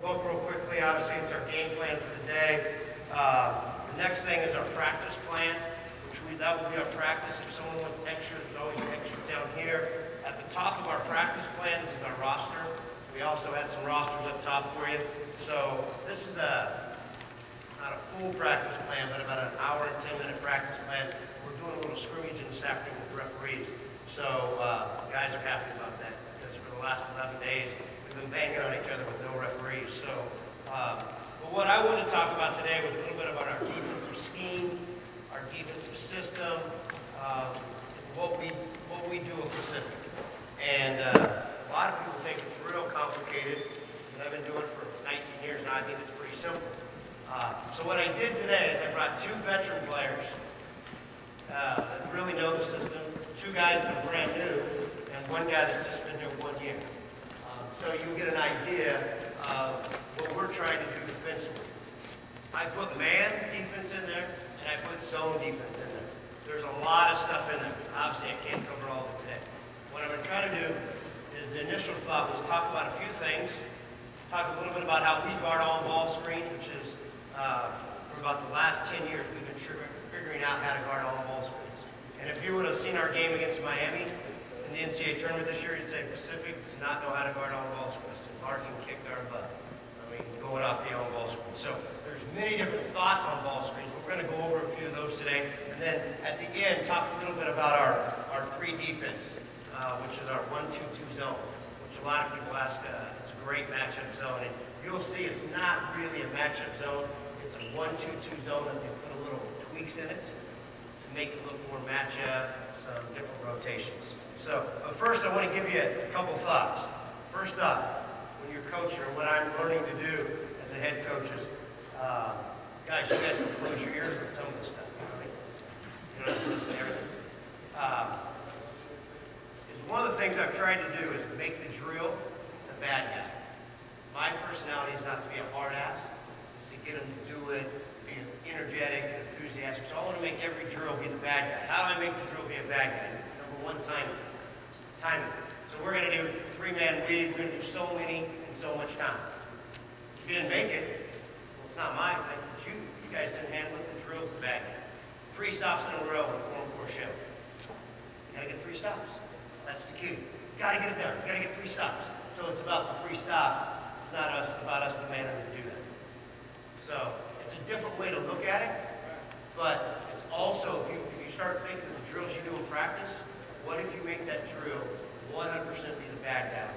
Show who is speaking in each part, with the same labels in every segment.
Speaker 1: Look real quickly, obviously it's our game plan for the day. The next thing is our practice plan, that will be our practice. If someone wants extra, there's always extras down here. At the top of our practice plans is our roster. We also had some rosters up top for you. So this is not a full practice plan, but about an hour and 10-minute practice plan. We're doing a little scrimmage this afternoon with referees. So guys are happy about that because for the last 11 days, we've been banging on each other with no referees. So, but what I wanted to talk about today was a little bit about our defensive scheme, our defensive system, what we do at Pacific. And a lot of people think it's real complicated, and I've been doing it for 19 years now. I think it's pretty simple. So what I did today is I brought two veteran players that really know the system, two guys that are brand new, and one guy that's just been here 1 year. So you get an idea of what we're trying to do defensively. I put man defense in there, and I put zone defense in there. There's a lot of stuff in there. Obviously, I can't cover all of it today. What I'm going to try to do is the initial thought was talk about a few things, talk a little bit about how we guard all ball screens, which is for about the last 10 years we've been figuring out how to guard all ball screens. And if you would have seen our game against Miami in the NCAA tournament this year, you'd say Pacific does not know how to guard all ball screens. Larkin kicked our butt. I mean, going off the all ball screen. So there's many different thoughts on ball screens. We're going to go over a few of those today. And then at the end, talk a little bit about our three defense, which is our 1-2-2 zone, which a lot of people ask, it's a great matchup zone. And you'll see it's not really a matchup zone. It's a 1-2-2 zone that they put a little tweaks in it to make it look more matchup, some different rotations. So, but first I want to give you a couple thoughts. First up, when you're coaching, or what I'm learning to do as a head coach is, guys, you guys can close your ears with some of this stuff. You know what I mean? You don't have to listen to everything. One of the things I've tried to do is make the drill the bad guy. My personality is not to be a hard ass, it's to get them to do it, be energetic, enthusiastic. So I want to make every drill be the bad guy. How do I make the drill be a bad guy? Number one, timing. So we're going to do 3-man read. We're going to do so many in so much time. If you didn't make it, well, it's not my thing. It's you. You guys didn't handle it. The drill's the bad guy. 3 stops in a row with 4-4 show. You got to get 3 stops. That's the key. You got to get it there. You got to get 3 stops. So it's about the 3 stops. It's not about us demanding to do that. So it's a different way to look at it, but it's also, if you start thinking of the drills you do in practice, what if you make that drill 100% be the bad guy?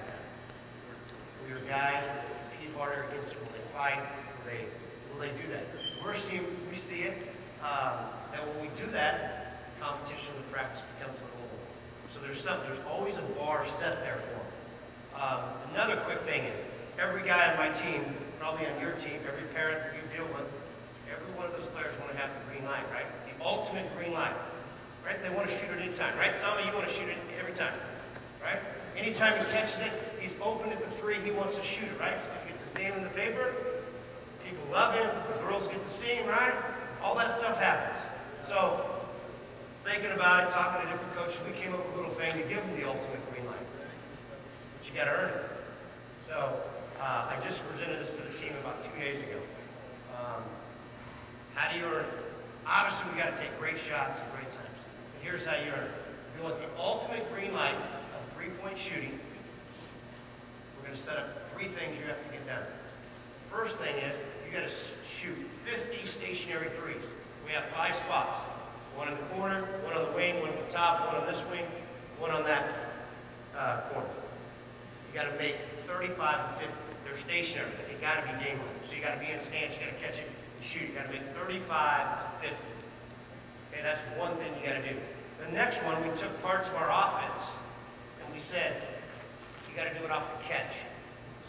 Speaker 1: Will your guys compete harder against it? Will they fight? Will they do that? We see it, that when we do that, competition in the practice becomes a little more. So there's always a bar set there for them. Another quick thing is, every guy on my team, probably on your team, every parent that you deal with, every one of those players want to have the green light, right? The ultimate green light, right? They want to shoot it any time, right? Some of you want to shoot it every time, right? Anytime he catches it, he's open at the 3, he wants to shoot it, right? He gets his name in the paper, people love him, the girls get to see him, right? All that stuff happens. So, thinking about it, talking to different coaches, we came up with a little thing to give him the ultimate green light. But you got to earn it. So, I just presented this to the team about 2 days ago. How do you earn it? Obviously, we got to take great shots at great times. But here's how you earn it. If you want the ultimate green light of 3-point shooting, we're going to set up 3 things you have to get done. First thing is, you got to shoot 50 stationary threes. We have 5 spots. 1 in the corner, 1 on the wing, 1 at the top, 1 on this wing, 1 on that corner. You got to make 35 and 50. They're stationary, but they got to be game ready. So you got to be in stance, you got to catch it and shoot. You got to make 35 and 50. Okay, that's one thing you got to do. The next one, we took parts of our offense and we said, you got to do it off the catch.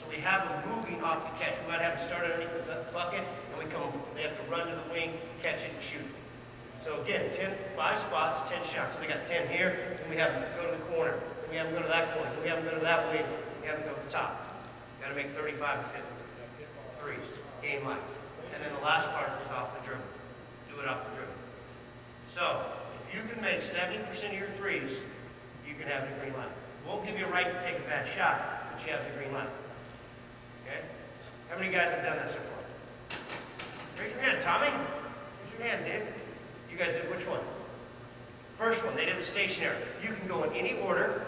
Speaker 1: So we have them moving off the catch. We might have them start underneath the bucket, and they have to run to the wing, catch it, and shoot. So again, 5 spots, 10 shots. So we got 10 here, and we have them go to the corner. We have them go to that corner. We have them go to that wing. We have them go to the top. Got to make 35 and 50 threes, game life. And then the last part is off the dribble. Do it off the dribble. So if you can make 70% of your threes, you can have the green light. Won't give you a right to take a bad shot, but you have the green light. Okay? How many guys have done that so far? Raise your hand, Tommy. Raise your hand, Dave. You guys did which one? First one, they did the stationary. You can go in any order.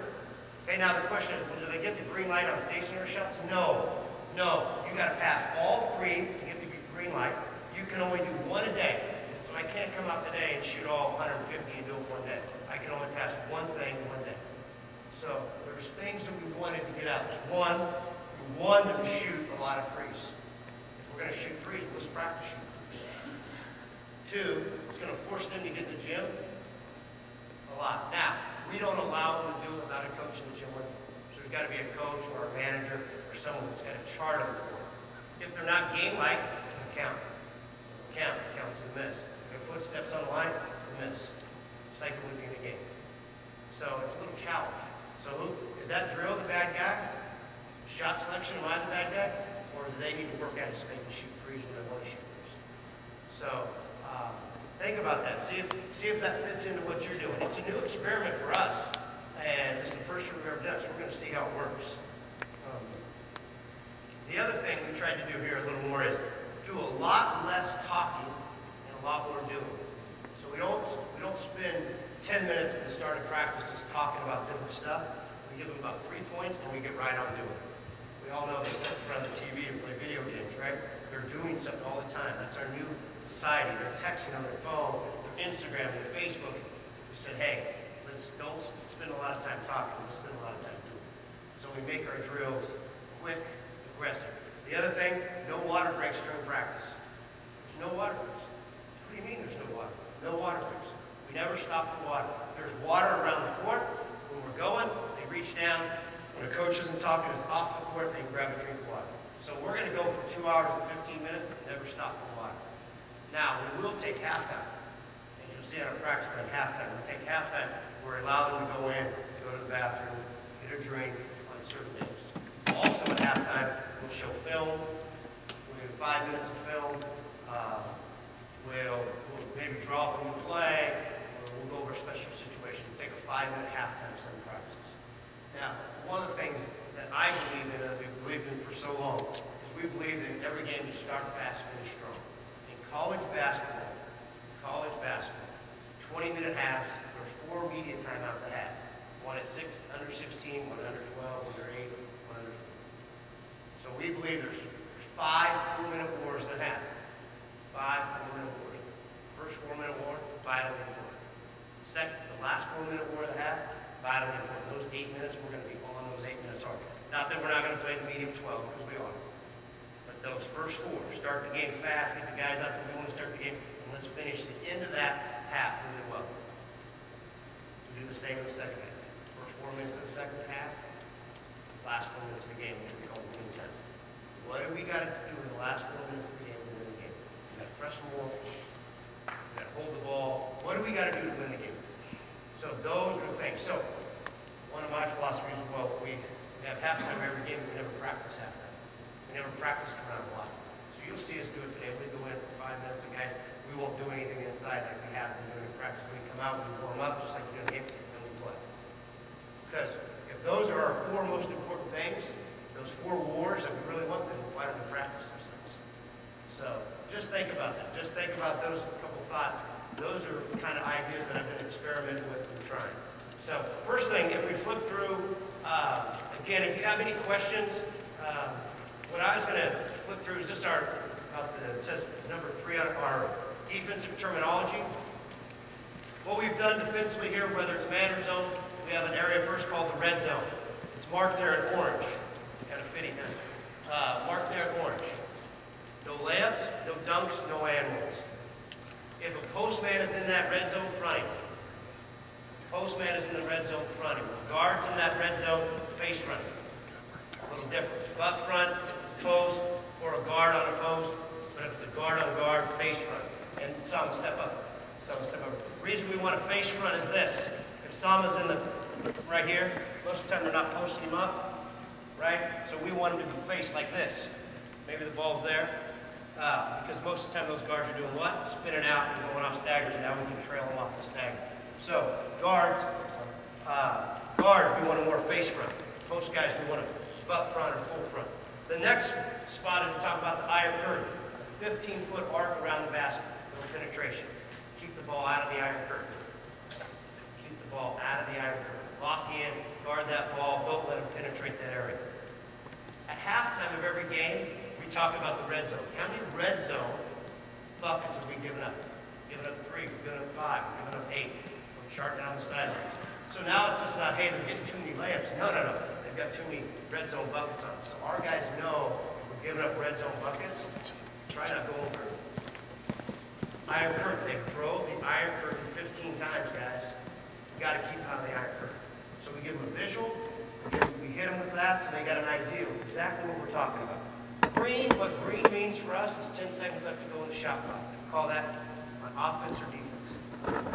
Speaker 1: Okay, now the question is, well, do they get the green light on stationary shots? No. No. You got to pass all three to get the green light. You can only do one a day. So I can't come out today and shoot all 150 and do it one day. I can only pass one thing one day. So there's things that we wanted to get out. One, we wanted to shoot a lot of threes. If we're going to shoot threes, let's practice shooting threes. Two, it's going to force them to get in the gym a lot. Now, we don't allow them to do it without a coach in the gym with them. So there's got to be a coach or a manager or someone that's got a chart of the court. If they're not game-like, it doesn't count. It doesn't count. It counts as a miss. If their footsteps on the line, it's a miss. It's like losing the game. So it's a little challenge. So who is that drill the bad guy? Shot selection, am I the bad guy? Or do they need to work at it so they can shoot threes when they want to shoot threes? So think about that. See if that fits into what you're doing. It's a new experiment for us, and it's the first year we've ever done, so we're going to see how it works. The other thing we tried to do here a little more is do a lot less talking and a lot more doing. So we don't spend 10 minutes at the start of practice just talking about different stuff. We give them about 3 points, and we get right on doing it. We all know they sit in front of the TV and play video games, right? They're doing something all the time. That's our new society. They're texting on their phone, their Instagram, their Facebook. We said, hey, let's don't spend a lot of time talking. Let's spend a lot of time doing. So we make our drills quick, aggressive. The other thing, no water breaks during practice. There's no water breaks. What do you mean there's no water? No water breaks. We never stop for water. There's water around the court. When we're going, they reach down. When a coach isn't talking, it's off the court, they can grab a drink of water. So we're going to go for 2 hours and 15 minutes and never stop for water. Now, we will take halftime. And you'll see on our practice at halftime. We'll take halftime. We're allowed them to go in, go to the bathroom, get a drink on certain days. Also at halftime, we'll show film. We'll do 5 minutes of film. We'll maybe draw from the play. Or we'll go over a special situation. We'll take a 5-minute halftime some practices. Now, one of the things that I believe in, and we've believed in for so long, is we believe that in every game you start fast, finish strong. In college basketball, 20-minute halves, there's 4 media timeouts a half. One at 6, under 16, one under 12, under 8, one under 4. So we believe there's 5 4-minute wars and a half. 5 4-minute wars. First 4-minute war, vitally important. The last 4-minute war and a half, vitally important. Those 8 minutes, we're going to be on those 8 minutes hard. Not that we're not going to play the medium 12, because we are. But those first 4, start the game fast, get the guys out to go and start the game, and let's finish the end of that half really well. We do the same in the second half. First 4 minutes of the second half, last 4 minutes of the game, which we call winning time. What do we got to do in the last 4 minutes of the game to win the game? We got to press more. We got to hold the ball. What do we got to do to win the game? So those are the things. So one of my philosophies is, well, we have halftime every game, we never practice halftime. We never practice around a lot. So you'll see us do it today. We go in for 5 minutes, and guys, we won't do anything inside like we have been doing in practice. We come out, we warm up just like we do in the game, and we play. Because if those are our 4 most important things, those 4 wars that we really want, then why don't we practice those things? So just think about that. Just think about those couple thoughts. Those are the kind of ideas that I've been experimenting with and trying. So first thing, if we flip through, again, if you have any questions, what I was going to flip through is just it says number 3 on our defensive terminology. What we've done defensively here, whether it's man or zone, we have an area first called the red zone. It's marked there in orange. Kind of fitting, huh? Marked there in orange. No layups, no dunks, no animals. If a postman is in that red zone fronting, postman is in the red zone fronting. Guards in that red zone face fronting. A little different. Butt front, post, or a guard on a post, but if it's a guard on guard, face front. And some step up. Some step up. The reason we want to face front is this. If Sama's in the right here, most of the time they're not posting him up, right? So we want him to be faced like this. Maybe the ball's there. Because most of the time those guards are doing what? Spinning out and going off staggers, and now we can trail them off the stagger. So, guards, we want a more face front. Post guys, we want a butt front or full front. The next spot is to talk about the iron curtain. 15-foot arc around the basket. No penetration. Keep the ball out of the iron curtain. Keep the ball out of the iron curtain. Lock in, guard that ball, don't let them penetrate that area. At halftime of every game, we talk about the red zone. How many red zone buckets have we given up? Given up 3, we've given up 5, we've given up 8. We're charting down the sideline. So now it's just not, hey, they're getting too many layups. No. They've got too many red zone buckets on it. So our guys know we're giving up red zone buckets. Try not to go over. Iron curtain. They drove the iron curtain 15 times, guys. You got to keep it on the iron curtain. So we give them a visual. We hit them with that so they got an idea of exactly what we're talking about. Green, what green means for us is 10 seconds left to go in the shot clock. We call that on offense or defense.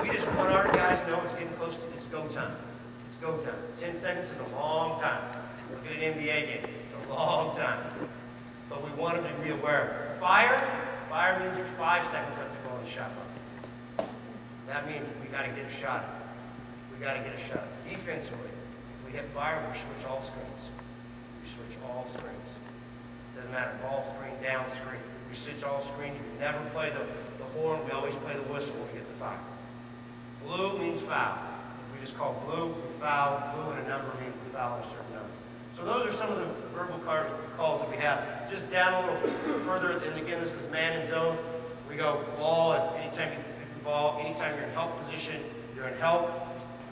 Speaker 1: We just want our guys to know it's getting close to, it's go time. It's go time. 10 seconds is a long time. Look at an NBA game. It's a long time. But we want them to be aware. Fire means there's 5 seconds left to go in the shot clock. That means we got to get a shot. We got to get a shot. Defensively, if we hit fire, we switch all screens. We switch all screens. Doesn't matter, ball screen, down screen. We switch all screens. We never play the horn. We always play the whistle when we get the fire. Blue means foul. If we just call blue, we foul. Blue and a number means we foul a certain number. So those are some of the verbal calls that we have. Just down a little further, and again, this is man and zone. We go ball anytime you pick the ball, anytime you're in help position, you're in help.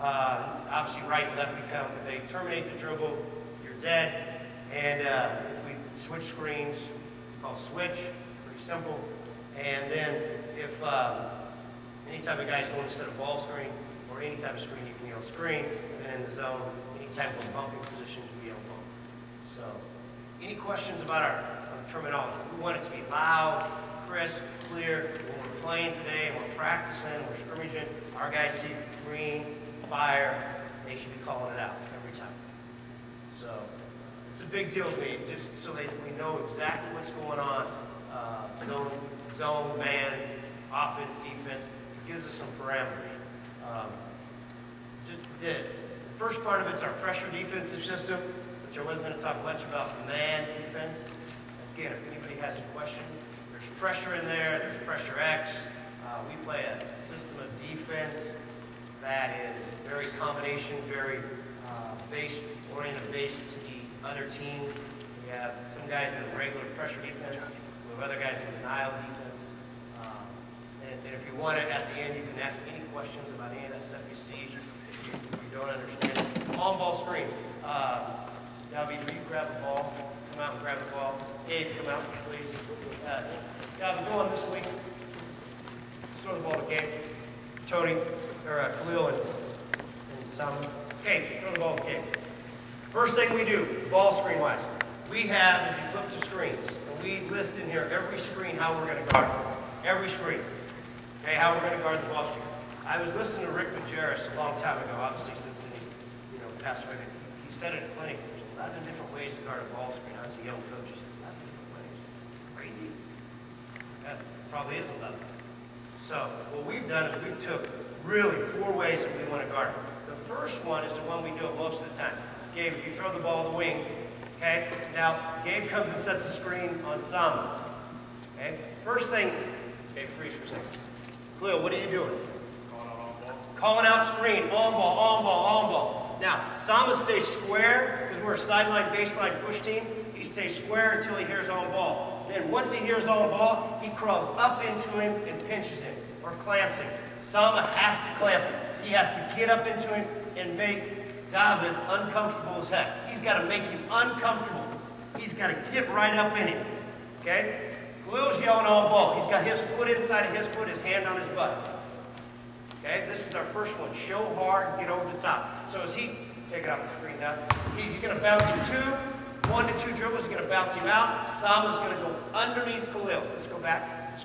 Speaker 1: Obviously, right and left become, if they terminate the dribble, you're dead. And if we switch screens, it's called switch, pretty simple. And then if anytime a guy's going instead of ball screen, or any type of screen, you can yell screen. And then in the zone, any type of bumping positions, we yell bump. So, any questions about our terminology? We want it to be loud, crisp, clear. When we're playing today, and we're practicing, we're scrimmaging, our guys see green, fire, they should be calling it out every time. So, it's a big deal to me, just so we know exactly what's going on. Zone, man, offense, defense. It gives us some parameters. The first part of it's our pressure defensive system, which I wasn't going to talk much about man defense. Again, if anybody has a question, there's pressure in there, there's pressure X. We play a system of defense that is very combination, very oriented based to the other team. We have some guys doing regular pressure defense. We have other guys doing denial defense. And if you want it, at the end, you can ask any questions about any of that stuff you see. If you don't understand. On-ball screens. Gabby, will you grab the ball? Come out and grab the ball. Dave, come out, please. Gabby, go on this week. Throw the ball to Gabe. Tony, or Khalil and some. Okay, throw the ball to Gabe. First thing we do, ball screen-wise, we have, if you flip the screens, and we list in here every screen how we're going to guard it. Every screen. Okay, how we're going to guard the ball screen. I was listening to Rick Majerus a long time ago, obviously since he passed away. He said it at clinic, there's 11 different ways to guard a ball screen. I was a young coach, he said, 11 different ways. Crazy. That probably is 11. So what we've done is we took really 4 ways that we want to guard it. The first one is the one we do it most of the time. Gabe, if you throw the ball to the wing, okay? Now, Gabe comes and sets the screen on Sama. Okay? First thing, okay, freeze for a second. Khalil, what are you doing? Calling out screen, on ball. Now, Sama stays square, because we're a sideline, baseline push team. He stays square until he hears on ball. Then once he hears on ball, he crawls up into him and pinches him, or clamps him. Sama has to clamp him. He has to get up into him and make David uncomfortable as heck. He's got to make him uncomfortable. He's got to get right up in him. Okay? Khalil's yelling on ball. He's got his foot inside of his foot, his hand on his butt. Okay, this is our first one. Show hard and get over the top. So as he, take it off the screen now, he's going to bounce him 1 to 2 dribbles. He's going to bounce him out. Sama's going to go underneath Khalil. Let's go back. Let's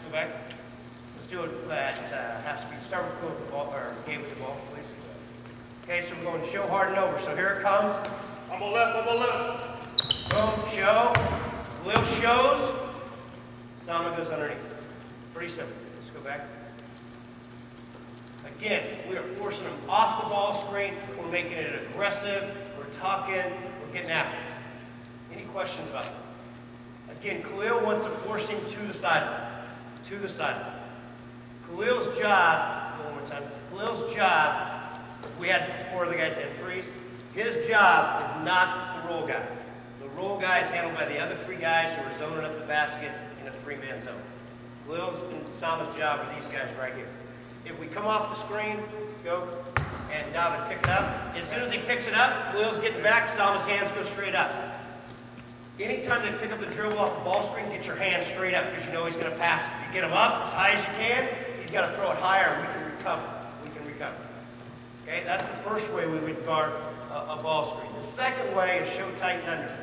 Speaker 1: do it at half speed. Start with Khalil with the ball, or Gabe with the ball, please. Okay, so we're going show hard and over. So here it comes. I'm on left. Boom, show. Khalil shows. Sama goes underneath. Pretty simple. Let's go back. Again, we are forcing them off the ball screen. We're making it aggressive. We're talking. We're getting after it. Any questions about that? Again, Khalil wants to force him to the sideline. To the sideline. Khalil's job, one more time, Khalil's job, we had 4 other guys in freeze, his job is not the roll guy. The roll guy is handled by the other 3 guys who are zoning up the basket in a 3-man zone. Khalil's and Sama's job are these guys right here. If we come off the screen, go, and David pick it up. As soon as he picks it up, Khalil's getting back, Sama's hands go straight up. Anytime they pick up the dribble off the ball screen, get your hands straight up because you know he's going to pass it. You get him up as high as you can, he's got to throw it higher and we can recover. We can recover. Okay, that's the first way we would guard a ball screen. The second way is show tight and under.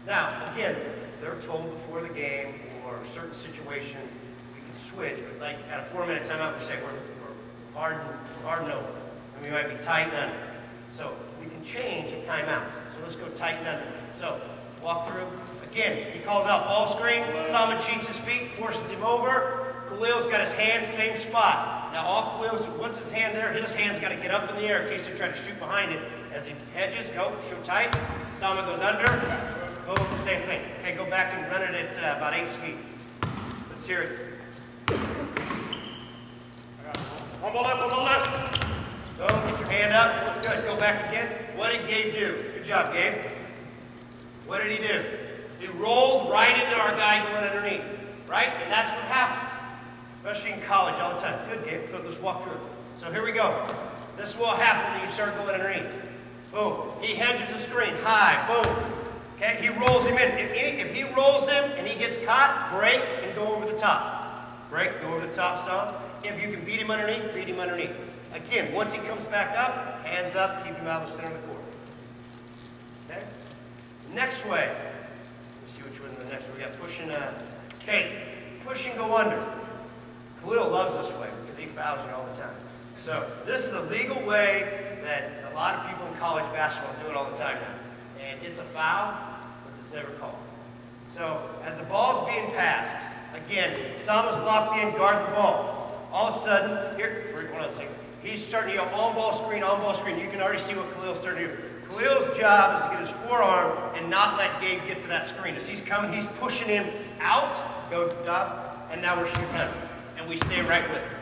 Speaker 1: Now, again, they're told before the game or certain situations we can switch, but like at a 4-minute timeout, we say we're hard and over, and we might be tight and under. So we can change a timeout. So let's go tight and under. So walk through. Again, he calls out ball screen. Sama cheats his feet, forces him over. Khalil's got his hand same spot. Now all Khalil's, once his hand there, his hand's got to get up in the air in case they try to shoot behind it. As he hedges, go, show tight. Sama goes under. Boom, same thing. Okay, go back and run it at about 8 speed. Let's hear it.
Speaker 2: One ball left.
Speaker 1: Go, get your hand up. Good, go back again. What did Gabe do? Good job, Gabe. What did he do? He rolled right into our guy going underneath, right? And that's what happens, especially in college all the time. Good, Gabe. So let's walk through it. So here we go. This will happen when you start going underneath. Boom. He hedges the screen. High. Boom. Okay, he rolls him in. If he rolls him and he gets caught, break and go over the top. Break, go over the top some. If you can beat him underneath, beat him underneath. Again, once he comes back up, hands up, keep him out of the center of the court. Okay? Next way. Let's see which one the next one. We got push and okay, push and go under. Khalil loves this way because he fouls you all the time. So this is a legal way that a lot of people in college basketball do it all the time now. And it's a foul, but it's never called. So as the ball is being passed, again, Sama's locked in, guard the ball. All of a sudden, here, hold on a second. He's starting to yell on ball screen, on ball screen. You can already see what Khalil's starting to do. Khalil's job is to get his forearm and not let Gabe get to that screen. As he's coming, he's pushing him out, go up, and now we're shooting him. And we stay right with him.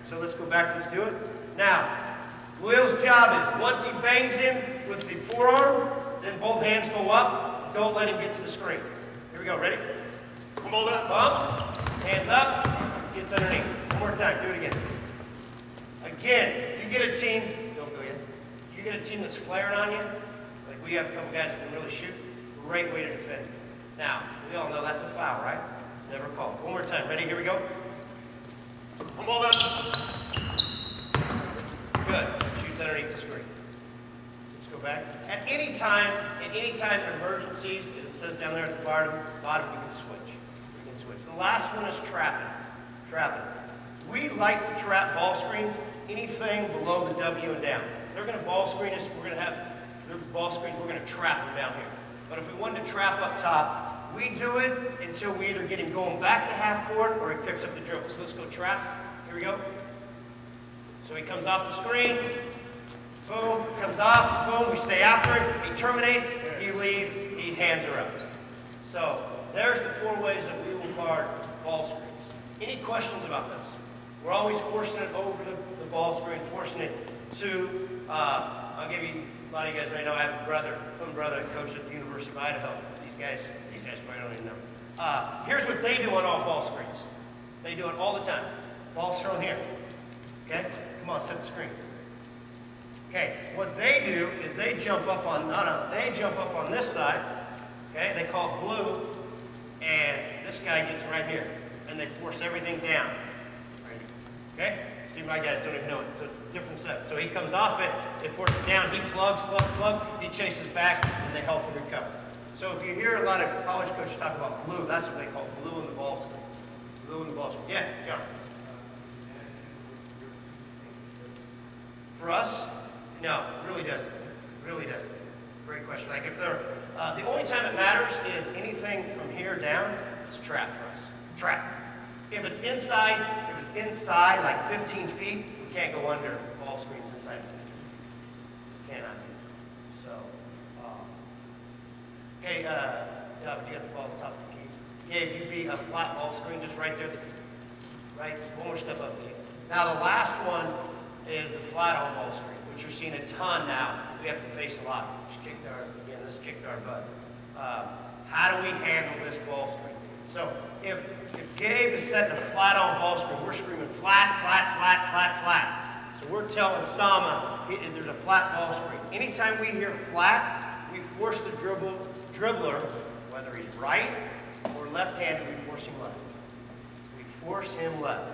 Speaker 1: So let's go back, let's do it. Now, Khalil's job is once he bangs him with the forearm, then both hands go up. Don't let him get to the screen. Here we go, ready?
Speaker 2: Come on, left.
Speaker 1: Bump, hands up, gets underneath. One more time, do it again. Again, you get a team, don't go yet. You get a team that's flaring on you, like we have a couple guys that can really shoot, great way to defend it. Now, we all know that's a foul, right? It's never called. One more time, ready? Here we go.
Speaker 2: Come on, left.
Speaker 1: Good, shoots underneath the screen. Let's go back. At any time in emergencies, it says down there at the bottom, we can switch. We can switch. The last one is trapping. Trapping. We like to trap ball screens, anything below the W and down. They're going to ball screen us, we're going to have their ball screens, we're going to trap them down here. But if we wanted to trap up top, we do it until we either get him going back to half court or he picks up the dribble. So let's go trap. Here we go. So he comes off the screen. Boom, comes off, boom, we stay after him, he terminates, he leaves, he hands her up. So, there's the 4 ways that we will guard ball screens. Any questions about this? We're always forcing it over the ball screen, forcing it to, I'll give you, a lot of you guys may know, I have a brother, twin brother, coach at the University of Idaho. These guys probably don't even know. Here's what they do on all ball screens. They do it all the time. Ball's thrown here, okay? Come on, set the screen. Okay, what they do is they jump up on, they jump up on this side, okay, they call it blue, and this guy gets right here, and they force everything down, right, okay? See, my guys don't even know it, so it's a different set. So he comes off it, they force it down, he plugs, he chases back, and they help him recover. So if you hear a lot of college coaches talk about blue, that's what they call blue in the ball screen. Blue in the ball screen. Yeah, John. For us, no, it really doesn't. It really doesn't. Great question. Like if they're, the only time it matters is anything from here down, it's a trap for us. Trap. If it's inside like 15 feet, we can't go under ball screens inside 15 feet. Cannot do. So, okay, you got the ball at the top of the key. Gabe, you'd be a flat ball screen just right there. Right? One more step up, Gabe. Now the last one is the flat on ball screen, which you're seeing a ton now. We have to face a lot. This kicked our butt. How do we handle this ball screen? So if Gabe is setting a flat on ball screen, we're screaming flat, flat, flat, flat, flat. So we're telling Sama there's a flat ball screen. Anytime we hear flat, we force the dribbler, whether he's right or left-handed, we force him left. We force him left.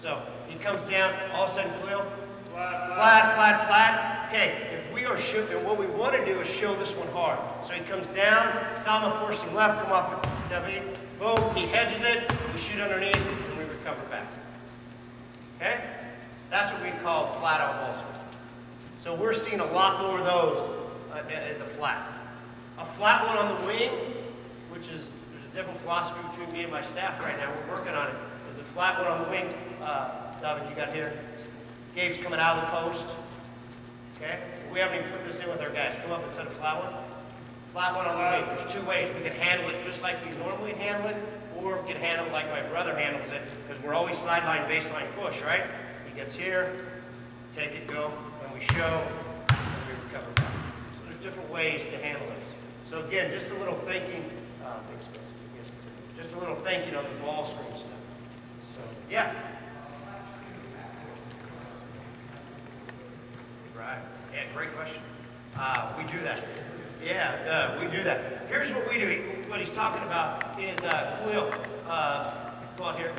Speaker 1: So he comes down, all of a sudden, Khalil, flat, flat, flat. Okay, if we are shooting, what we want to do is show this one hard. So he comes down, Sama forcing left, come off with W, boom, he hedges it, we shoot underneath, and we recover back. Okay? That's what we call flat on ball screen. So we're seeing a lot more of those at the flat. A flat one on the wing, which is, there's a different philosophy between me and my staff right now, we're working on it, is the flat one on the wing. David, you got here? Gabe's coming out of the post. Okay? We haven't even put this in with our guys. Come up and set a flat one. Flat one on the wing. There's two ways. We can handle it just like we normally handle it, or we can handle it like my brother handles it, because we're always sideline, baseline push, right? He gets here, take it, go, and we show, and we recover back. So there's different ways to handle this. So again, just a little thinking, just a little thinking on the ball screen stuff. So, yeah. Right. Yeah, great question. We do that. Yeah, we do that. Here's what we do. What he's talking about is Khalil, go out here,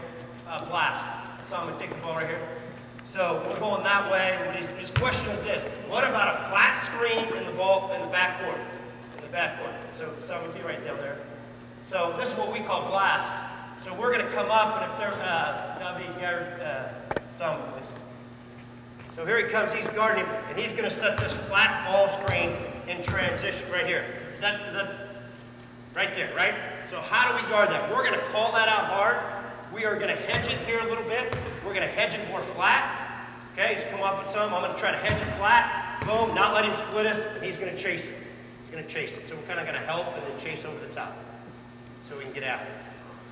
Speaker 1: blast. So I'm going to take the ball right here. So we're going that way. His question is this: what about a flat screen in the ball in the backcourt? In the backcourt. So I'm with you right down there. So this is what we call blast. So we're going to come up, and if there's some. So here he comes, he's guarding him, and he's going to set this flat ball screen in transition right here. Is that right there, right? So how do we guard that? We're going to call that out hard. We are going to hedge it here a little bit. We're going to hedge it more flat. Okay, he's come up with some. I'm going to try to hedge it flat. Boom, not let him split us. He's going to chase it. He's going to chase it. So we're kind of going to help and then chase over the top so we can get after it.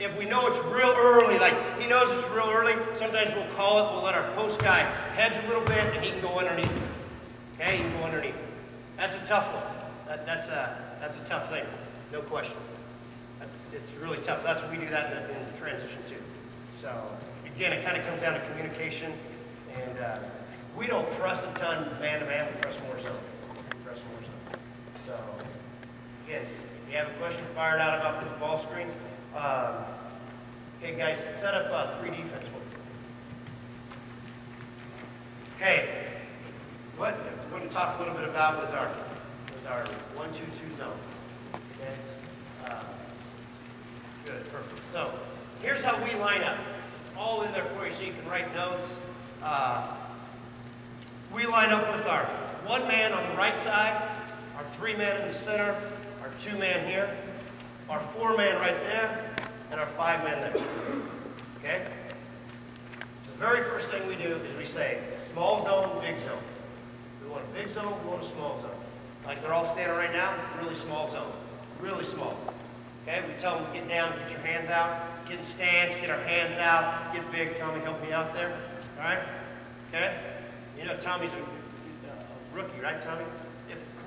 Speaker 1: If we know it's real early, like he knows it's real early, sometimes we'll call it, we'll let our post guy hedge a little bit, and he can go underneath. Okay, he can go underneath. That's a tough one. That's a tough thing, no question. It's really tough. That's what we do that in the transition too. So again, it kind of comes down to communication, and we don't press a ton man to man. We press more zone. So again, if you have a question, fire it out about the ball screen. Okay, guys, set up 3 defense. Okay, what I'm going to talk a little bit about was our 1-2-2 zone. Okay, good, perfect. So here's how we line up. It's all in there for you, so you can write notes. We line up with our 1 man on the right side, our 3 man in the center, our 2 man here, our 4 man right there, and our 5 man there. Okay? The very first thing we do is we say small zone, big zone. We want a big zone, we want a small zone. Like they're all standing right now, really small zone. Really small. Okay? We tell them to get down, get your hands out, get in stance, get our hands out, get big. Tommy, help me out there. All right? Okay? You know Tommy's a rookie, right, Tommy?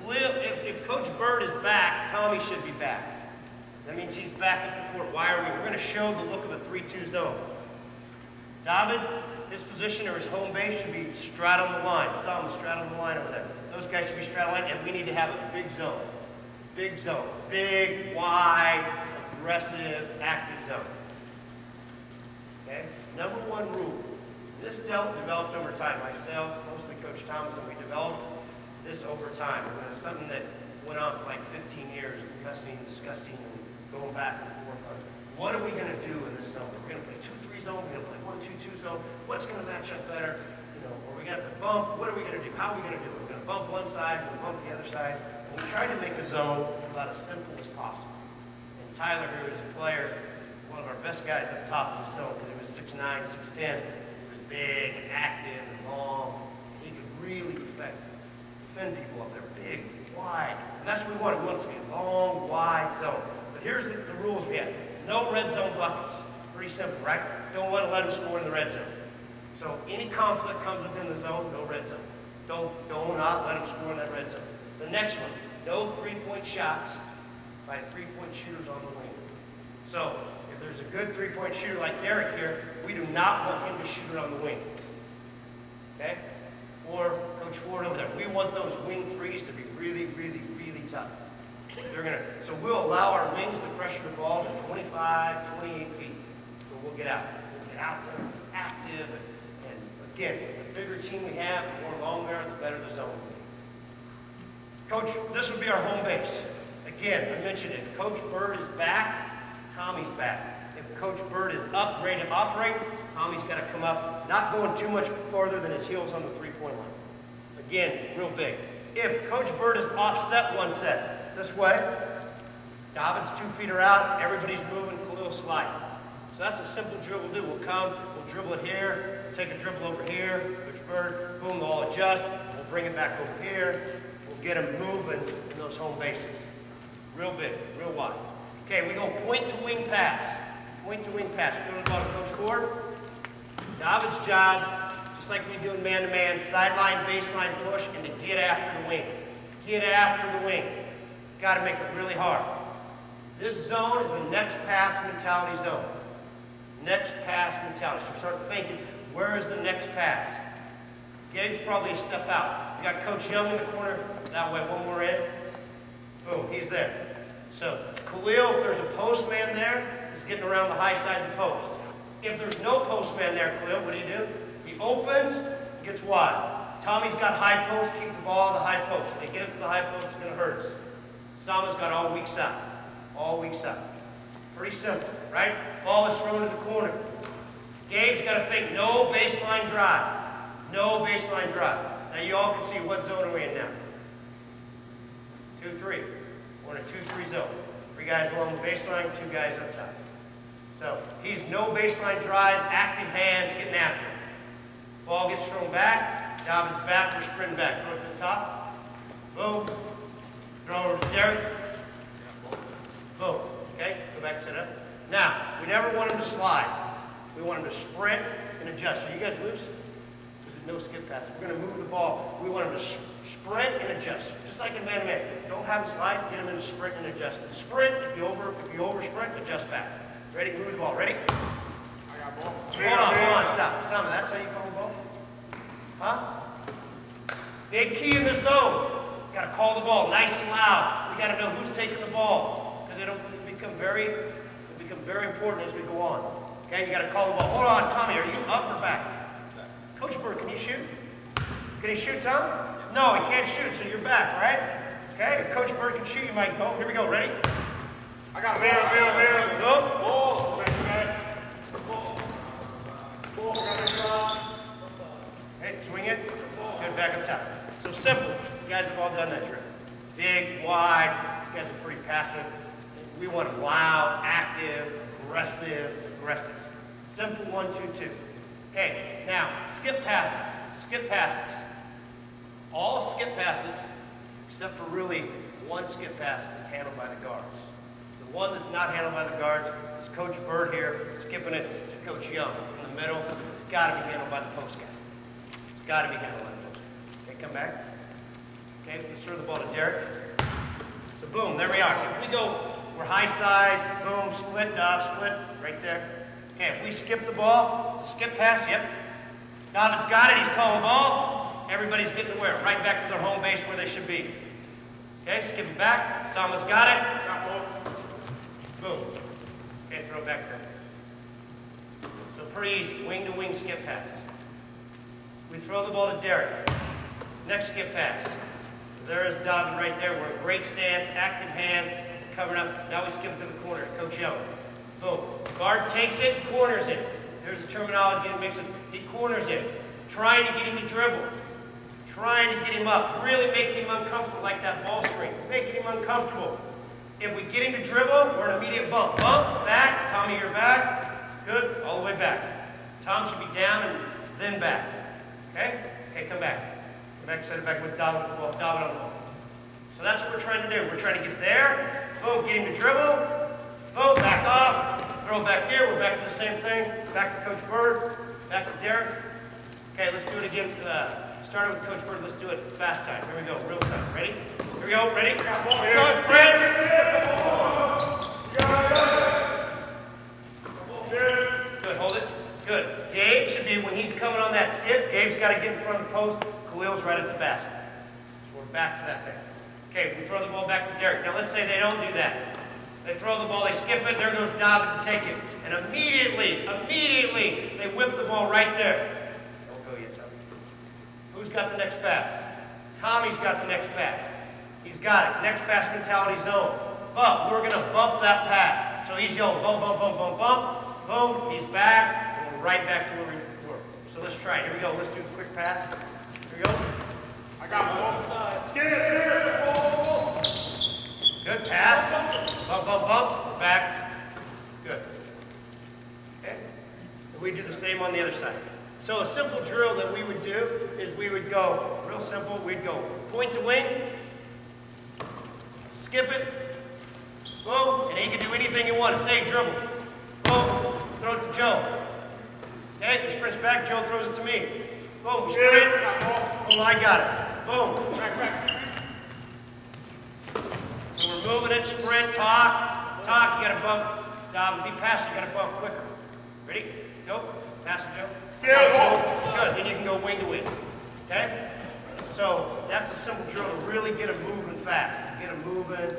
Speaker 1: If Coach Bird is back, Tommy should be back. That means he's back at the court. Why are we? We're going to show the look of a 3-2 zone. David, his position or his home base should be straddling the line. Some straddling the line over there. Those guys should be straddling the line, and we need to have a big zone. Big zone. Big, wide, aggressive, active zone. Okay? Number 1 rule. This developed over time. Myself, mostly Coach Thomas, and we developed this over time. It was something that went on for like 15 years, messing, discussing, and going back and forth on what are we going to do in this zone? We're going to play 2-3 zone. We're going to play 1-2-2 zone. What's going to match up better? You know, or we got to bump. What are we going to do? How are we going to do it? We're going to bump one side. We're going to bump the other side. And we tried to make a zone about as simple as possible. And Tyler, who is a player, one of our best guys at the top of the zone, because he was 6'9", 6'10", he was big and active and long. He could really defend people up there, big, wide. And that's what we wanted. We wanted it to be a long, wide zone. But here's the rules we have. no red zone buckets. Pretty simple, right? Don't want to let them score in the red zone. So any conflict comes within the zone, no red zone. Do not let them score in that red zone. The next one, no three-point shots by three-point shooters on the wing. So if there's a good three-point shooter like Derek here, we do not want him to shoot it on the wing. Okay? Or Coach Ford over there. We want those wing threes to be really, really, really tough. So we'll allow our wings to pressure the ball to 25, 28 feet. So we'll get out. We'll get out there, active, and again, the bigger team we have, the more long there, the better the zone will be. Coach, this will be our home base. Again, I mentioned it. If Coach Bird is back, Tommy's back. If Coach Bird is up, ready to operate, Tommy's got to come up, not going too much farther than his heels on the three-point line. Again, real big. If Coach Bird is offset one set, this way, Dobbins 2 feet are out, everybody's moving, Khalil slide. So that's a simple drill we'll do. We'll come, we'll dribble it here, take a dribble over here, Coach Bird, boom, they'll all adjust, we'll bring it back over here, we'll get them moving in those home bases. Real big, real wide. Okay, we go point to wing pass. Point to wing pass. Throw the ball to Coach Ford. Dobbins' job, just like we do in man-to-man, sideline, baseline push, and to get after the wing. Get after the wing. Got to make it really hard. This zone is the next pass mentality zone. Next pass mentality. So start thinking, where is the next pass? Gabe's probably a step out. You got Coach Young in the corner. That way, one more in. Boom, he's there. So Khalil, if there's a post man there, he's getting around the high side of the post. If there's no post man there, Khalil, what do? He opens, gets wide. Tommy's got high post, keep the ball on the high post. They get it to the high post, it's going to hurt us. Sama's got all weak side. All weak side. Pretty simple, right? Ball is thrown to the corner. Gabe's got to think no baseline drive. No baseline drive. Now you all can see what zone are we in now. 2-3. We're in a 2-3 zone. 3 guys along the baseline, 2 guys up top. So he's no baseline drive, active hands, getting after it. Ball gets thrown back. Dobbins back, we're sprinting back. Throw it to the top. Boom. Throw over to Derek. Boom. Okay, go back, set up. Now, we never want him to slide. We want him to sprint and adjust. Are you guys loose? No skip pass. We're going to move the ball. We want him to sprint and adjust, just like in man-to-man. Don't have him slide. Get him in a sprint and adjust. Sprint. If you over sprint, adjust back. Ready? Move the ball. Ready?
Speaker 2: I got ball.
Speaker 1: Hold on. Stop. Simon, that's how you call the ball? Huh? Big key in the zone. Got to call the ball nice and loud. We got to know who's taking the ball because it'll become very important as we go on. Okay, you got to call the ball. Hold on, Tommy. Are you up or back? Coach Bird, can you shoot? Can he shoot, Tom? No, he can't shoot, so you're back, right? Okay, if Coach Bird can shoot, you might go. Here we go, ready?
Speaker 2: I got man.
Speaker 1: Go.
Speaker 2: Ball. Ball.
Speaker 1: Okay, swing it. Good, back up top. So simple. You guys have all done that trick. Big, wide. You guys are pretty passive. We want them loud, active, aggressive. Simple 1, 2, 2. Okay, now, skip passes. All skip passes, except for really one skip pass, is handled by the guards. The one that's not handled by the guards is Coach Bird here, skipping it to Coach Young in the middle. It's got to be handled by the post guy. It's got to be handled by the post guy. Okay, come back. Okay, let's throw the ball to Derek. So boom, there we are. So if we go, we're high side, boom, split, right there. Okay, if we skip the ball, it's a skip pass, yep. Dobbins got it, he's calling ball. Everybody's getting to where? Right back to their home base where they should be. Okay, skip it back. Sama's got it. Boom. Okay, throw it back there. So pretty easy, wing-to-wing skip pass. We throw the ball to Derek. Next skip pass. There is Dobbins right there. We're in great stance, active hands, covering up. Now we skip it to the corner, Coach Young. Boom. Guard takes it, corners it. There's the terminology that makes it. He corners it. Trying to get him to dribble. Trying to get him up. Really making him uncomfortable like that ball screen. Making him uncomfortable. If we get him to dribble, we're an immediate bump. Bump, back. Tommy, you're back. Good. All the way back. Tom should be down and then back. Okay? Okay, come back. Come back, set it back with Dobbin on the ball. So that's what we're trying to do. We're trying to get there. Boom, get him to dribble. Boom, back off. Throw it back here. We're back to the same thing. Back to Coach Bird. Back to Derek. Okay, let's do it again. Started with Coach Bird. Let's do it fast time. Here we go. Real time. Ready? Here we go. Ready? Son, Fred. Good. Hold it. Good. Gabe should be, when he's coming on that skip, Gabe's got to get in front of the post. Khalil's right at the basket. So we're back to that thing. Okay, we throw the ball back to Derek. Now let's say they don't do that. They throw the ball, they skip it, there goes David to take it. And immediately, they whip the ball right there. Don't go yet, Tommy. Who's got the next pass? Tommy's got the next pass. He's got it. Next pass mentality zone. But we're going to bump that pass. So he's yelling, bump, bump, bump, bump, bump. Boom, he's back, and we're right back to where we were. So let's try it. Here we go. Let's do a quick pass. Here we go.
Speaker 2: I got ball. Get it.
Speaker 1: Good pass. Bump, bump, bump. Back. Good. Okay. And we do the same on the other side. So a simple drill that we would do is we would go, real simple, we'd go point to wing, skip it, boom, and he can do anything you want. Say dribble. Boom, throw it to Joe. Okay, he sprints back, Joe throws it to me. Boom, sprint. Boom, I got it. Boom. So we're moving it, sprint, talk, you gotta bump. Stop, be passive, you gotta bump quicker. Ready? Go. Pass it, Joe. Good, then you can go wing to wing. Okay? So that's a simple drill to really get them moving fast. Get them moving,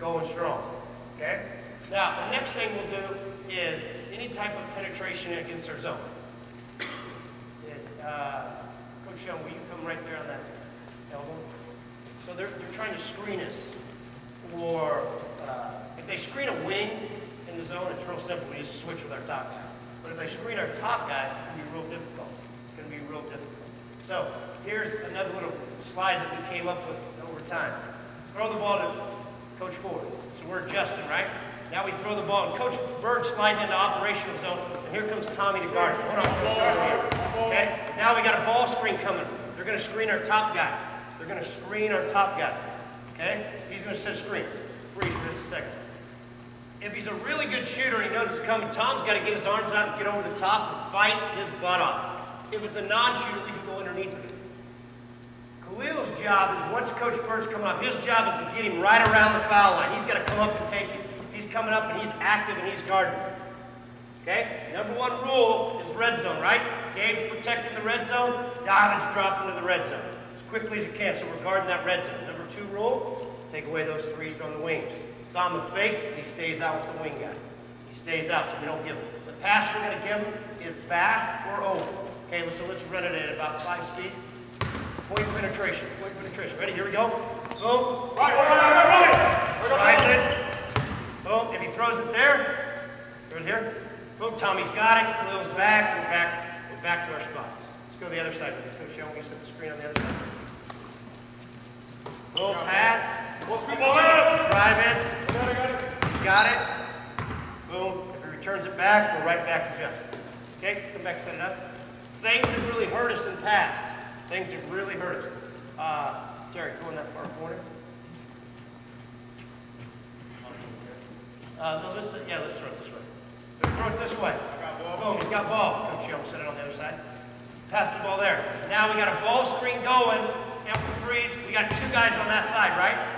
Speaker 1: going strong. Okay? Now, the next thing we'll do is any type of penetration against our zone. Coach Young, will you come right there on that elbow? So they're trying to screen us. Or if they screen a wing in the zone, it's real simple. We just switch with our top guy. But if they screen our top guy, it's going to be real difficult. It's going to be real difficult. So here's another little slide that we came up with over time. Throw the ball to Coach Ford. So we're adjusting, right? Now we throw the ball, and Coach Bird sliding into operational zone, and here comes Tommy to guard. Hold on, Coach here. Okay? Now we got a ball screen coming. They're going to screen our top guy. They're going to screen our top guy. Okay? He's going to set screen. Freeze for just a second. If he's a really good shooter and he knows it's coming, Tom's got to get his arms out and get over the top and fight his butt off. If it's a non-shooter, we can go underneath him. Khalil's job is, once Coach Bird's coming up, his job is to get him right around the foul line. He's got to come up and take it. He's coming up and he's active and he's guarding. Okay? Number one rule is red zone, right? Gabe's protecting the red zone. David's dropping to the red zone as quickly as you can, so we're guarding that red zone. Number two rule, take away those threes from the wings. Sama fakes, and he stays out with the wing guy. He stays out, so we don't give him. The pass we're going to give him is back or over. Okay, so let's run it at about 5 speed. Point penetration. Ready? Here we go. Boom. Right it. Boom. If he throws it there, right here. Boom. Tommy's got it. Khalil's back. We're back to our spots. Let's go to the other side. Coach Young, you set the screen on the other side. Boom. Pass. Drive in. Got it. Boom. If he returns it back, we're right back to Justin. Okay? Come back, set it up. Things have really hurt us in the past. Things have really hurt us. Jerry, go in that far corner. No, let's throw it this way. Let's throw it this way. Boom, he's got ball. Coach Young, set it on the other side. Pass the ball there. Now we got a ball screen going. Count for threes. We got two guys on that side, right?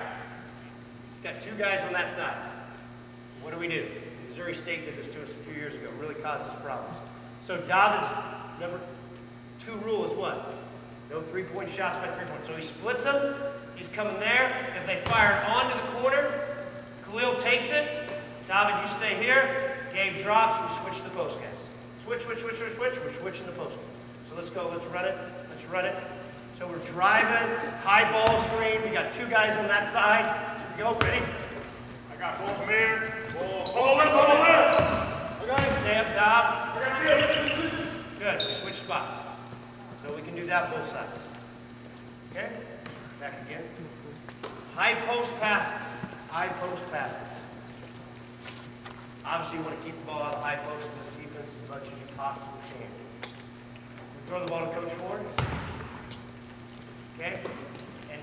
Speaker 1: Got two guys on that side. What do? Missouri State did this to us a few years ago. Really caused us problems. So David's number 2 rule is what? No three-point shots by 3 points. So he splits them. He's coming there. If they fire it onto the corner, Khalil takes it. David, you stay here. Gabe drops. We switch the post guys. Switch. We're switching the post. So let's go. Let's run it. So we're driving. High ball screen. We got two guys on that side. Go, ready?
Speaker 2: I got ball from here.
Speaker 1: Ball left. I got it. Stay up, Dob.
Speaker 2: I got you.
Speaker 1: Good. We switch spots. So we can do that both sides. Okay? Back again. High post passes. Obviously, you want to keep the ball out of high post in this defense as much as you possibly can. We throw the ball to Coach Ford. Okay? And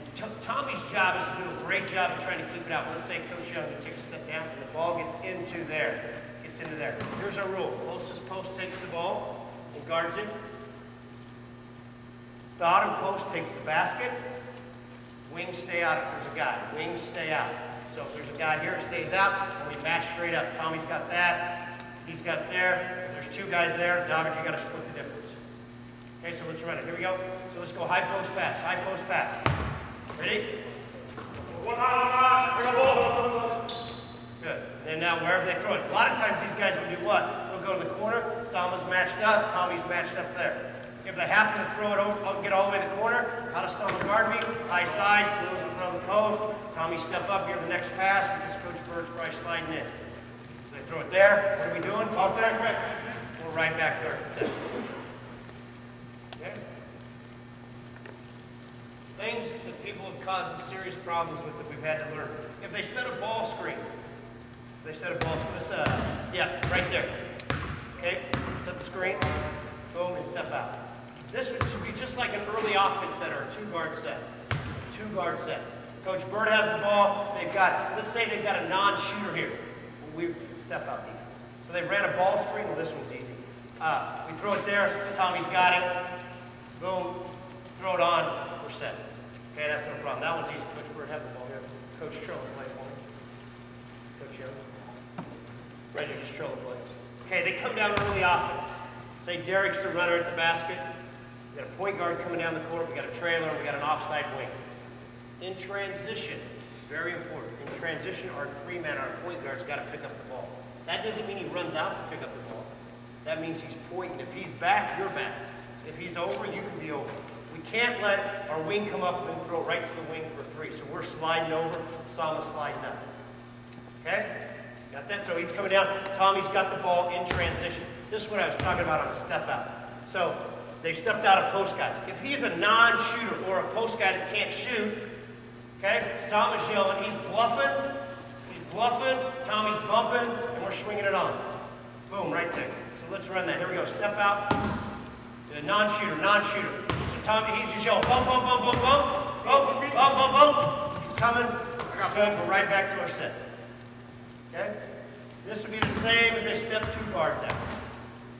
Speaker 1: Tommy's job is to do a great job of trying to keep it out. Let's say Coach Young takes a step down and the ball gets into there. Gets into there. Here's our rule. Closest post takes the ball and guards it. Bottom post takes the basket. Wings stay out if there's a guy. Wings stay out. So if there's a guy here, it stays out, and we match straight up. Tommy's got that. He's got there. If there's two guys there, Doggett, you got to split the difference. Okay, so let's run it. Here we go. So let's go high post pass. High post pass. Ready? Good. And then now wherever they throw it. A lot of times these guys will do what? They'll go to the corner. Sama's matched up. Tommy's matched up there. If they happen to throw it over, get all the way to the corner, how does Sama guard me? High side, close in front of the post. Tommy step up here the next pass because Coach Bird's probably sliding in. So they throw it there. What are we doing? Up there. We're right back there. Okay. Things that people have caused serious problems with that we've had to learn. If they set a ball screen, yeah, right there. Okay, set the screen, boom, and step out. This should be just like an early offense set or a two-guard set. Two-guard set. Coach Bird has the ball. They've got, let's say they've got a non-shooter here. We step out defense. So they ran a ball screen. Well, this one's easy. We throw it there. Tommy's got it. Boom. Throw it on. We're set. Okay, that's no problem. That one's easy. Coach Bird has the ball here. Coach Triller play for me. Coach Young. Ready to just Triller play. Okay, they come down early offense. Say Derek's the runner at the basket. We got a point guard coming down the court. We got a trailer. We got an offside wing. In transition, very important. In transition, our three-man, our point guard's got to pick up the ball. That doesn't mean he runs out to pick up the ball. That means he's pointing. If he's back, you're back. If he's over, you can be over. We can't let our wing come up and throw right to the wing for three. So we're sliding over. Sama's sliding up. Okay? Got that? So he's coming down. Tommy's got the ball in transition. This is what I was talking about on a step out. So they stepped out a post guy. If he's a non-shooter or a post guy that can't shoot, okay, Sama's yelling, he's bluffing, Tommy's bumping, and we're swinging it on. Boom, right there. So let's run that. Here we go. Step out. To the non-shooter. So Tommy, he's just yelling, bump. He's coming. Good. We're right back to our set. Okay? This would be the same as they step two guards out.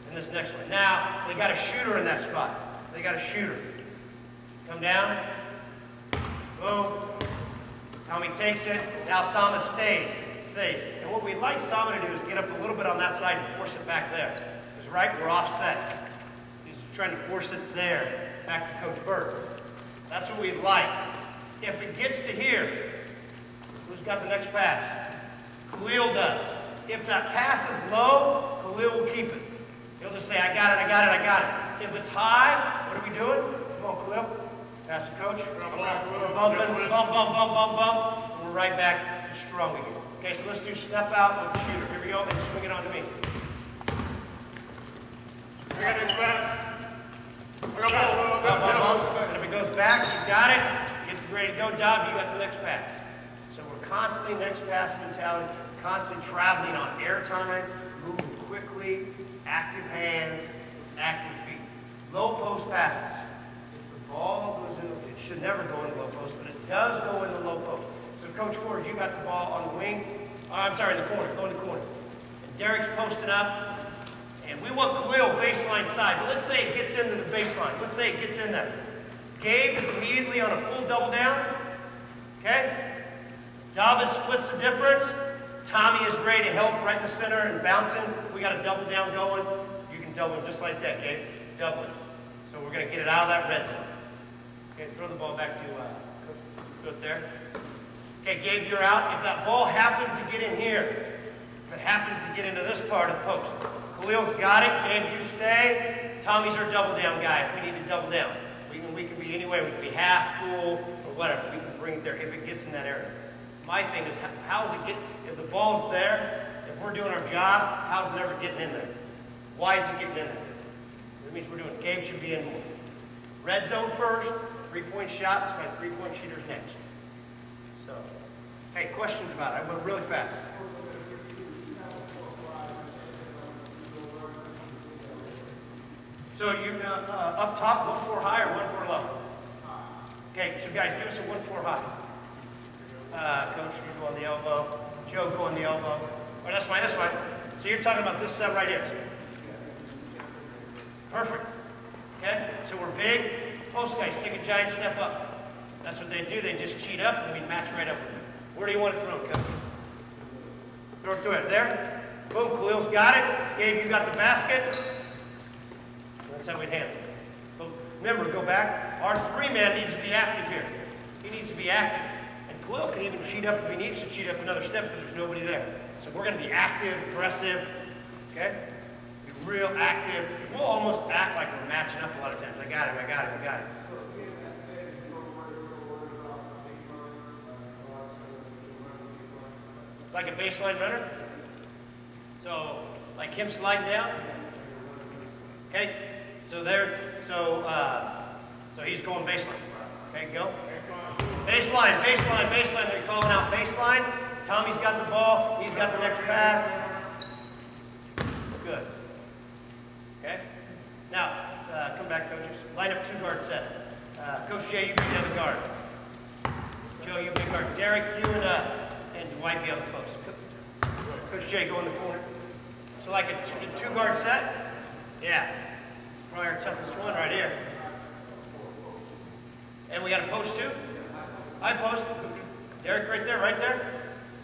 Speaker 1: In this next one. Now, they got a shooter in that spot. They got a shooter. Come down. Boom. Tommy takes it. Now Sama stays. Safe. And what we'd like Sama to do is get up a little bit on that side and force it back there. Because right, we're offset. He's trying to force it there. Back to Coach Bird. That's what we'd like. If it gets to here, who's got the next pass? Khalil does. If that pass is low, Khalil will keep it. He'll just say, I got it. If it's high, what are we doing? Come on, Khalil. Pass the coach. We're bumping, bump. And we're right back strong again. Okay, so let's do step out with the shooter. Here we go, and swing it on to me.
Speaker 2: I got next pass.
Speaker 1: And if it goes back, he's got it. Gets ready to go, Dob, you got the next pass. So we're constantly next pass mentality, constantly traveling on airtime, moving quickly, active hands, active feet. Low post passes. If the ball goes in, it should never go in the low post, but it does go in the low post. So Coach Ford, you got the ball on the wing. In the corner, go in the corner. And Derek's posting up. And we want Khalil baseline side. But let's say it gets into the baseline. Let's say it gets in there. Gabe is immediately on a full double down. Okay? Dobbin splits the difference. Tommy is ready to help right in the center and bouncing. We got a double down going. You can double it just like that, Gabe. Double it. So we're going to get it out of that red zone. Okay, throw the ball back to Coach there. Okay, Gabe, you're out. If that ball happens to get in here, if it happens to get into this part of the post, Khalil's got it. Gabe, you stay. Tommy's our double down guy if we need to double down. We can be anywhere. We can be half, full, or whatever. We can bring it there if it gets in that area. My thing is, how does it get, if the ball's there, if we're doing our job, how's it ever getting in there? Why is it getting in there? That means we're doing, Gabe should be in more. Red zone first, three-point shots, my three-point shooters next. So, hey, questions about it? I went really fast. So you up top, 1-4 high or 1-4 low? Okay, so guys, give us a 1-4 high. Coach, you go on the elbow. Joe, go on the elbow. Oh, that's fine, that's fine. So you're talking about this set right here. Perfect. Okay, so we're big. Post guys, take a giant step up. That's what they do. They just cheat up and we match right up with it. Where do you want it thrown, Coach? Throw it to it. There. Boom, Khalil's got it. Gabe, you got the basket. That's how we'd handle it. But remember, go back. Our 3-man needs to be active here. He needs to be active. And Khalil can even cheat up if he needs to cheat up another step because there's nobody there. So we're going to be active, aggressive, okay? Be real active. We'll almost act like we're matching up a lot of times. I got him, I got him, I got him. Like a baseline runner? So, like him sliding down? Okay? So so he's going baseline. Okay, go. Baseline, baseline, baseline. They're calling out baseline. Tommy's got the ball. He's got the next pass. Good. Okay? Now, come back, coaches. Line up 2-guard set. Coach Jay, you bring down the guard. Joe, you big guard. Derek, you and Dwight be on the post. Coach Jay, go in the corner. So like a 2-guard set? Yeah. Probably our toughest one right here. And we got a post too? I post. Derek right there, right there.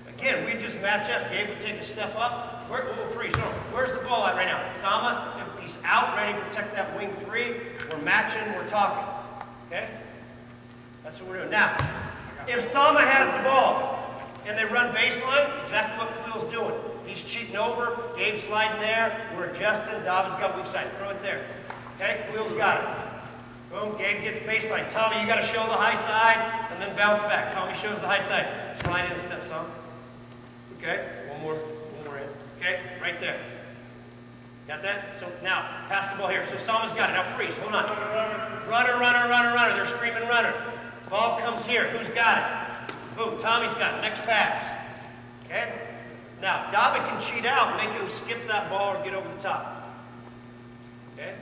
Speaker 1: Again, we just match up. Gabe would take a step up. We'll freeze. No, where's the ball at right now? Sama, if he's out, ready to protect that wing 3. We're matching, we're talking. Okay? That's what we're doing. Now, if Sama has the ball and they run baseline, exactly what Khalil's doing. He's cheating over. Gabe's sliding there. We're adjusting. David's got weak side. Throw it there. Okay? Khalil's got it. Boom. Gabe gets baseline. Tommy, you got to show the high side and then bounce back. Tommy shows the high side. Slide in, step some. Okay? One more in. Okay? Right there. Got that? So now, pass the ball here. So Sama's got it. Now freeze. Hold on. Runner, runner, runner, runner. They're screaming runner. Ball comes here. Who's got it? Boom. Tommy's got it. Next pass. Okay? Now, David can cheat out and make him skip that ball or get over the top. Okay?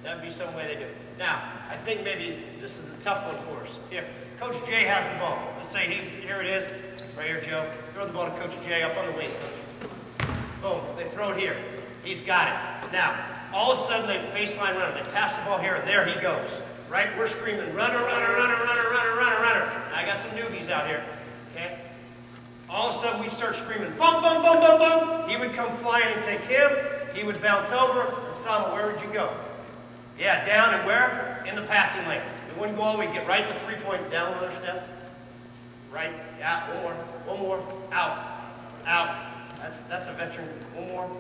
Speaker 1: That'd be some way they do it. Now, I think maybe this is a tough one for us. If Coach Jay has the ball, let's say here it is, right here, Joe. Throw the ball to Coach Jay up on the wing, Coach. Boom, they throw it here. He's got it. Now, all of a sudden, they baseline runner. They pass the ball here, and there he goes. Right? We're screaming, runner, runner, runner, runner, runner, runner, runner. Now, I got some newbies out here. Okay? All of a sudden, we start screaming, boom, boom, boom, boom, boom. He would come flying and take him. He would bounce over. And Sama, where would you go? Yeah, down and where? In the passing lane. It wouldn't go all the way. Get right to 3-point. Down another step. Right. Yeah, one more. Out. That's a veteran. One more.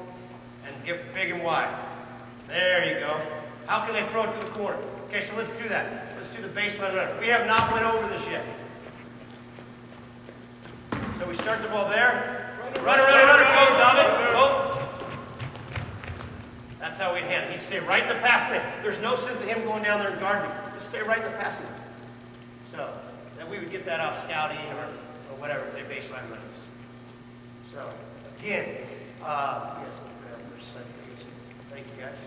Speaker 1: And get big and wide. There you go. How can they throw it to the corner? Okay, so let's do that. Let's do the baseline run. We have not went over this yet. So we start the ball there. Runner, go, David. Go. That's how we'd handle it. He'd stay right in the pass lane. There's no sense of him going down there and guarding. Just stay right in the pass lane. So then we would get that off scouting or whatever they baseline runs. So again, yes, thank you guys.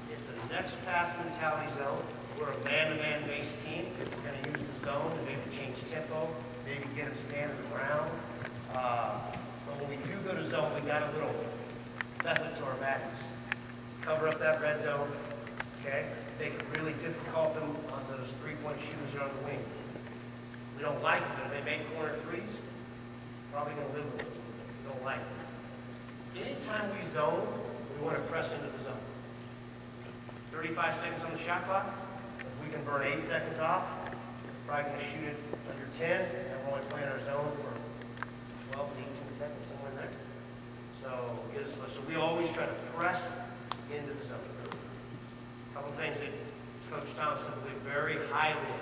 Speaker 1: It's a next pass mentality zone. We're a man-to-man based team. We're going to use the zone to maybe change tempo, maybe get them standing around. But when we do go to zone, we got a little method to our madness. Cover up that red zone, okay? Make it really difficult on those 3-point shooters that are on the wing. We don't like it, but if they make corner 3s, probably going to live with it. We don't like it. Anytime we zone, we want to press into the zone. 35 seconds on the shot clock. If we can burn 8 seconds off, we're probably going to shoot it under 10, and we're only playing our zone for 12 to 18 seconds, somewhere in there. So we always try to press into the zone. A couple things that Coach Thompson believed very highly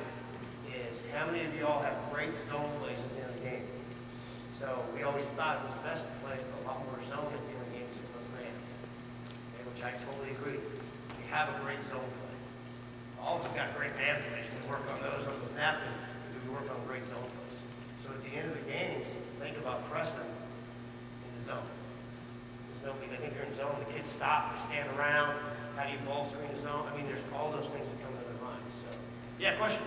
Speaker 1: is how many of you all have great zone plays at the end of the game? So we always thought it was best to play a lot more zone at the end of the game than plus man. Okay, which I totally agree. We have a great zone play. All of us got great man plays. We work on those on the snap, and we work on great zone plays. So at the end of the games, think about pressing in the zone. They think you're in zone, the kids stop, they stand around, how do you ball screen the zone? I mean, there's all those things that come to their mind. So, yeah, question?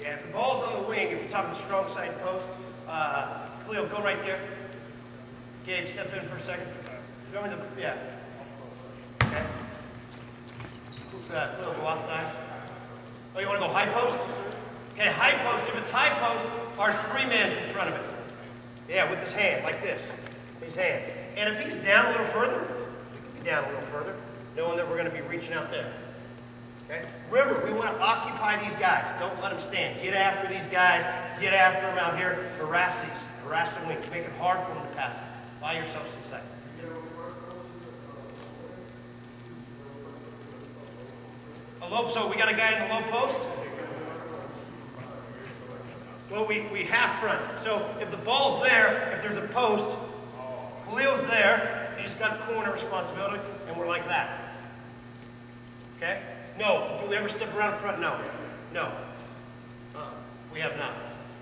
Speaker 1: Yeah, if the ball's on the wing, if you're talking strong side post, Khalil, go right there. Gabe, step in for a second. Go in the, yeah. Okay. Khalil, go outside. Oh, you want to go high post? Okay, high post. If it's high post, our three-man's in front of it. Yeah, with his hand, like this. His hand. And if he's down a little further, he can be down a little further, knowing that we're going to be reaching out there. Okay? Remember, we want to occupy these guys. Don't let them stand. Get after these guys. Get after them out here. Harass these. Harass their wings. Make it hard for them to pass. Buy yourself some seconds. A low, so we got a guy in the low post? Well, we half front. So if the ball's there, if there's a post, Khalil's there, he's got corner responsibility, and we're like that. Okay? No. Do we ever step around in front? No. No. We have not.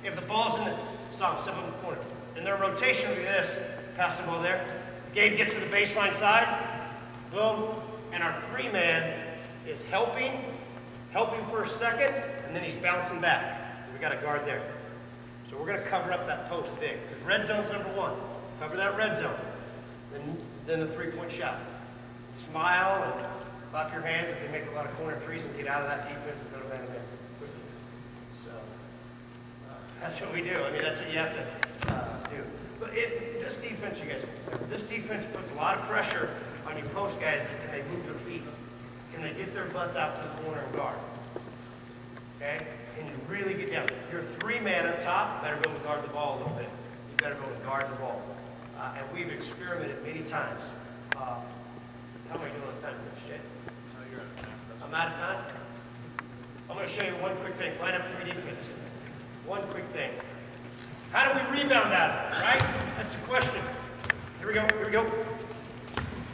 Speaker 1: If the ball's in the step in the corner. And their rotation will be this. Pass the ball there. Gabe gets to the baseline side. Boom. And our three-man is helping for a second, and then he's bouncing back. We got a guard there. So we're going to cover up that post big. Because red zone's number one. Cover that red zone. Then the three-point shot. Smile and clap your hands if they make a lot of corner threes and get out of that defense and go to man-to-man. So that's what we do. I mean, that's what you have to do. But this defense, you guys, this defense puts a lot of pressure on your post guys. Can they move their feet? Can they get their butts out to the corner and guard? Okay? Can you really get down? You're a three-man up top, better go and guard the ball a little bit. You better go and guard the ball. And we've experimented many times. How am I doing on time? Shit. I'm out of time? I'm going to show you one quick thing. Line up three defense. One quick thing. How do we rebound out of it, right? That's the question. Here we go. Here we go.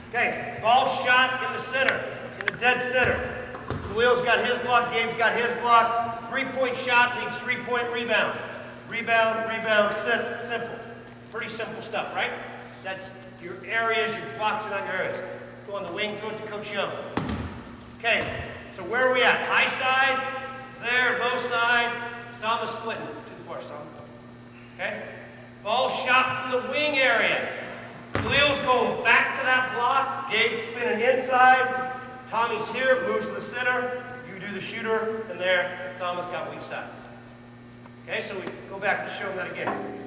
Speaker 1: Okay. Ball shot in the center. In the dead center. Khalil's got his block. Gabe's got his block. Three-point shot leads three-point rebound. Rebound, rebound, simple. Pretty simple stuff, right? That's your areas, you're boxing on your areas. Go on the wing, go to Coach Young. Okay, so where are we at? High side, there, low side. Sama splitting. Too far, Sama. Okay? Ball shot from the wing area. Khalil's going back to that block. Gabe's spinning inside. Tommy's here, moves to the center. You do the shooter, and there, Sama's got weak side. Okay, so we go back and show them that again.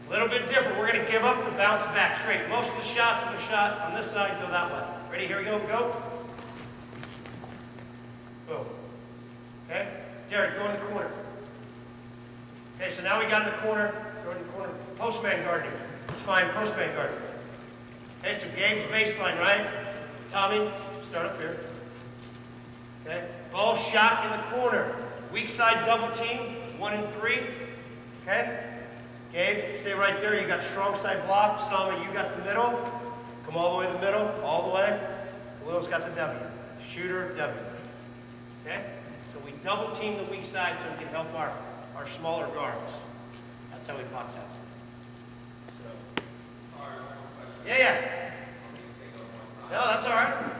Speaker 1: A little bit different. We're going to give up the bounce back straight. Most of the shots on the shot on this side go that way. Ready? Here we go. Go. Boom. Okay? Derek, go in the corner. Okay, so now we got in the corner. Go in the corner. Postman guarding. It's fine. Postman guarding. Okay, so Gabe's baseline, right? Tommy, start up here. Okay? Ball shot in the corner. Weak side double team. 1 and 3. Okay? Gabe, stay right there. You got strong side block. Sama, you got the middle. Come all the way to the middle. All the way. Khalil's got the W. Shooter, W. Okay? So we double team the weak side so we can help our smaller guards. That's how we box out. So. Yeah. No, that's all right.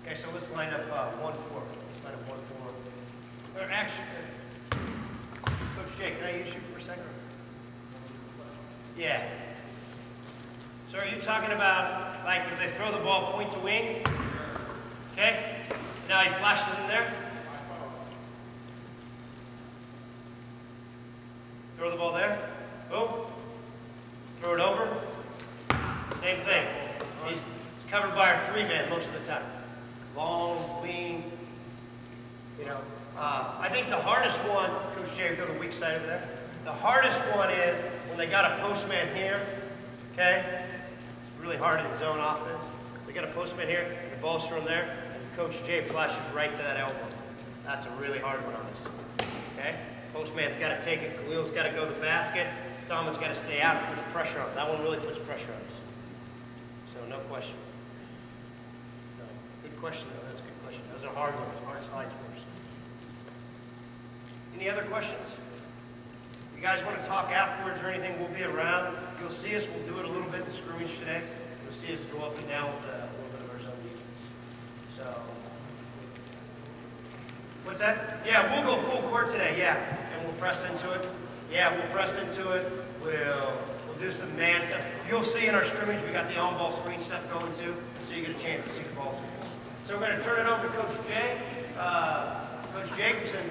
Speaker 1: Okay, so let's line up 1-4. Let's line up 1-4. Or actually, Coach Jay, can I use you for a second? Yeah. So are you talking about, like, if they throw the ball point to wing? Okay? Now he flashes in there. Throw the ball there. Boom. Throw it over. Same thing. He's covered by our three-man most of the time. Long, lean, you know. I think the hardest one, Coach Jay, go to the weak side of there. The hardest one is when they got a postman here, okay? It's really hard in zone offense. They got a postman here, and the ball's thrown there, and Coach Jay flashes right to that elbow. That's a really hard one on us, okay? Postman's got to take it. Khalil's got to go to the basket. Sama's got to stay out and puts pressure on us. That one really puts pressure on us. So no question. Good question, though. That's a good question. Those are hard ones, hard slides for us. Any other questions? You guys want to talk afterwards or anything, we'll be around. You'll see us, we'll do it a little bit in scrimmage today. You'll see us go up and down with a little bit of our zone defense. So, what's that? Yeah, we'll go full court today, yeah. And we'll press into it. Yeah, we'll press into it. We'll do some man stuff. You'll see in our scrimmage, we got the on-ball screen stuff going too, so you get a chance to see the ball. So we're going to turn it over to Coach Jay. Coach Jacobson